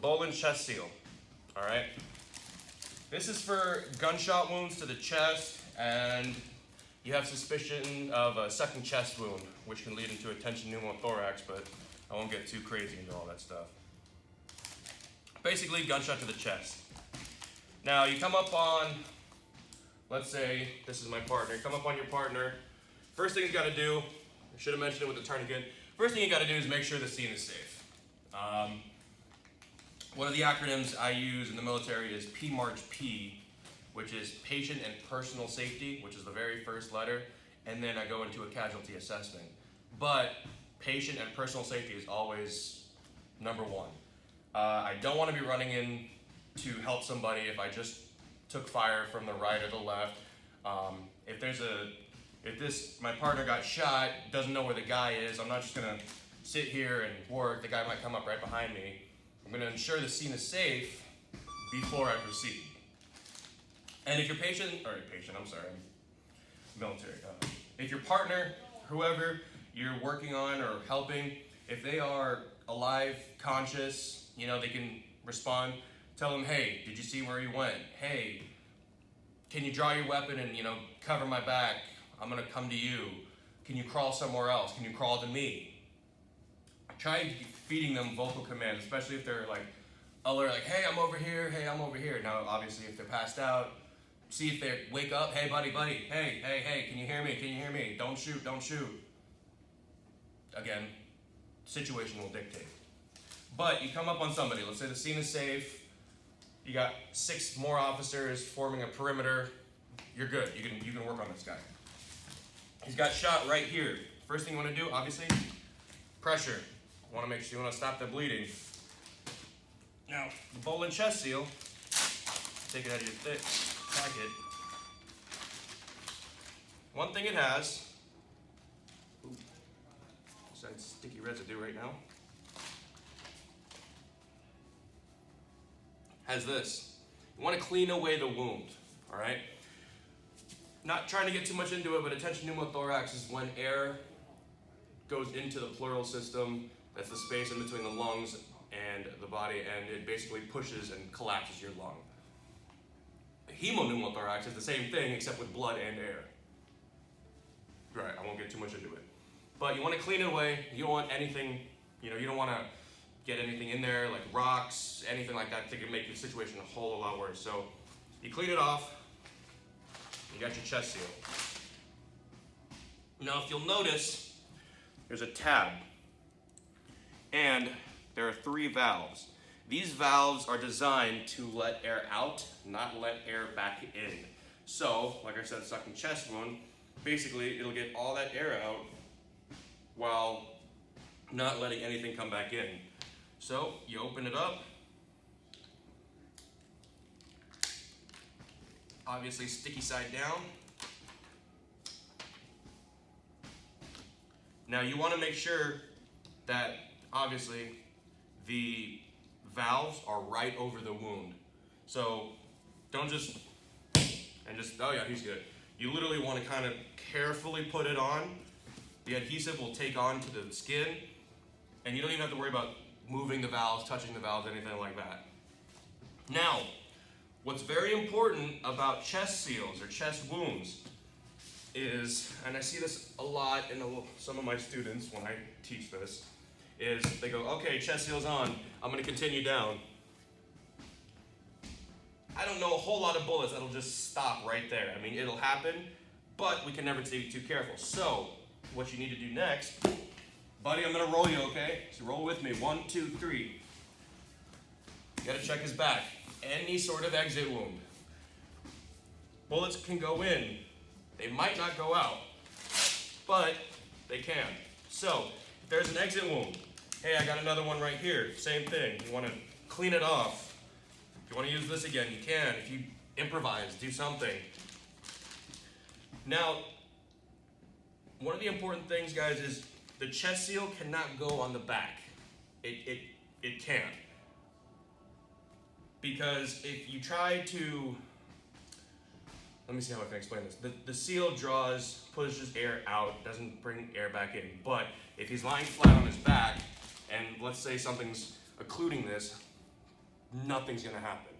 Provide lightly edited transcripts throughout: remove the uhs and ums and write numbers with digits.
Bolin chest seal. All right. This is for gunshot wounds to the chest, and you have suspicion of a second chest wound, which can lead into a tension pneumothorax, but I won't get too crazy into all that stuff. Basically, gunshot to the chest. Now, you come up on, let's say this is my partner. You come up on your partner. First thing you got to do, I should have mentioned it with the tourniquet. First thing you got to do is make sure the scene is safe. One of the acronyms I use in the military is PMARCH-P, which is patient and personal safety, which is the very first letter, and then I go into a casualty assessment. But patient and personal safety is always number one. I don't want to be running in to help somebody if I just took fire from the right or the left. If my partner got shot, doesn't know where the guy is, I'm not just gonna sit here and work. The guy might come up right behind me. I'm gonna ensure the scene is safe before I proceed. And if your military. If your partner, whoever you're working on or helping, if they are alive, conscious, they can respond. Tell them, hey, did you see where he went? Hey, can you draw your weapon and, cover my back? I'm gonna come to you. Can you crawl somewhere else? Can you crawl to me? Try feeding them vocal commands, especially if they're alert, hey, I'm over here, hey, I'm over here. Now, obviously, if they're passed out, see if they wake up, hey, buddy, hey, can you hear me? Don't shoot. Again, situation will dictate. But you come up on somebody, let's say the scene is safe, you got 6 more officers forming a perimeter, you're good, you can work on this guy. He's got shot right here. First thing you want to do, obviously, pressure. You want to stop the bleeding. Now, the Bolin chest seal, take it out of your thick packet. One thing it has, besides sticky residue right now, has this. You want to clean away the wound, all right? Not trying to get too much into it, but a tension pneumothorax is when air goes into the pleural system. That's the space in between the lungs and the body, and it basically pushes and collapses your lung. A hemopneumothorax is the same thing, except with blood and air. Right, I won't get too much into it. But you want to clean it away. You don't want anything, you don't want to get anything in there, like rocks, anything like that, that can make the situation a whole lot worse. So you clean it off, you got your chest seal. Now, if you'll notice, there's a tab, and there are 3 valves. These valves are designed to let air out, not let air back in. So, like I said, sucking chest wound, basically it'll get all that air out while not letting anything come back in. So, you open it up. Obviously, sticky side down. Now, you want to make sure that, obviously, the valves are right over the wound. So, don't just, oh yeah, he's good. You literally want to kind of carefully put it on. The adhesive will take on to the skin, and you don't even have to worry about moving the valves, touching the valves, anything like that. Now, what's very important about chest seals or chest wounds is, and I see this a lot in some of my students when I teach this, is they go, okay, chest seal's on, I'm going to continue down. I don't know a whole lot of bullets that'll just stop right there. I mean, it'll happen, but we can never be too careful. So, what you need to do next, buddy, I'm going to roll you, okay? So roll with me, 1, 2, 3. You got to check his back. Any sort of exit wound. Bullets can go in. They might not go out, but they can. So, if there's an exit wound, hey, I got another one right here. Same thing. You want to clean it off. If you want to use this again, you can. If you improvise, do something. Now, one of the important things, guys, is the chest seal cannot go on the back. It can't. Because if you try to, let me see how I can explain this. The seal pushes air out, doesn't bring air back in. But if he's lying flat on his back, and let's say something's occluding this, nothing's gonna happen.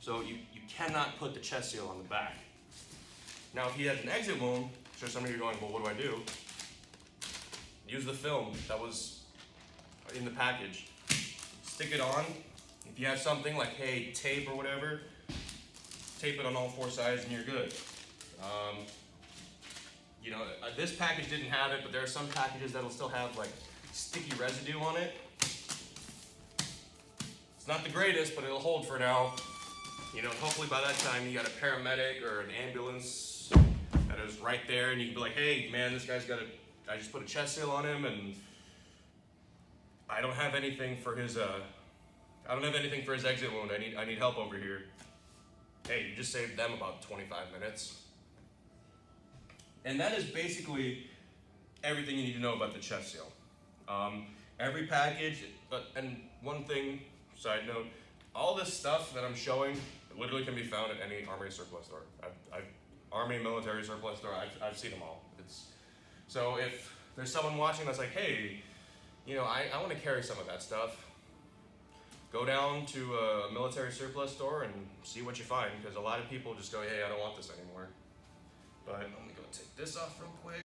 So you cannot put the chest seal on the back. Now if he has an exit wound, I'm sure some of you are going, well, what do I do? Use the film that was in the package. Stick it on. If you have something like, hey, tape or whatever, tape it on all 4 sides and you're good. You know, this package didn't have it, but there are some packages that'll still have like sticky residue on it. It's not the greatest, but it'll hold for now. You know, and hopefully by that time you got a paramedic or an ambulance that is right there, and you can be like, hey, man, this guy's got I just put a chest seal on him, and I don't have anything for his exit wound. I need help over here. Hey, you just saved them about 25 minutes. And that is basically everything you need to know about the chest seal. Every package, and one thing, side note, all this stuff that I'm showing literally can be found at any Army surplus store. Army military surplus store, I've seen them all. So if there's someone watching that's like, hey, you know, I want to carry some of that stuff, go down to a military surplus store and see what you find, because a lot of people just go, hey, I don't want this anymore. But let me go take this off real quick.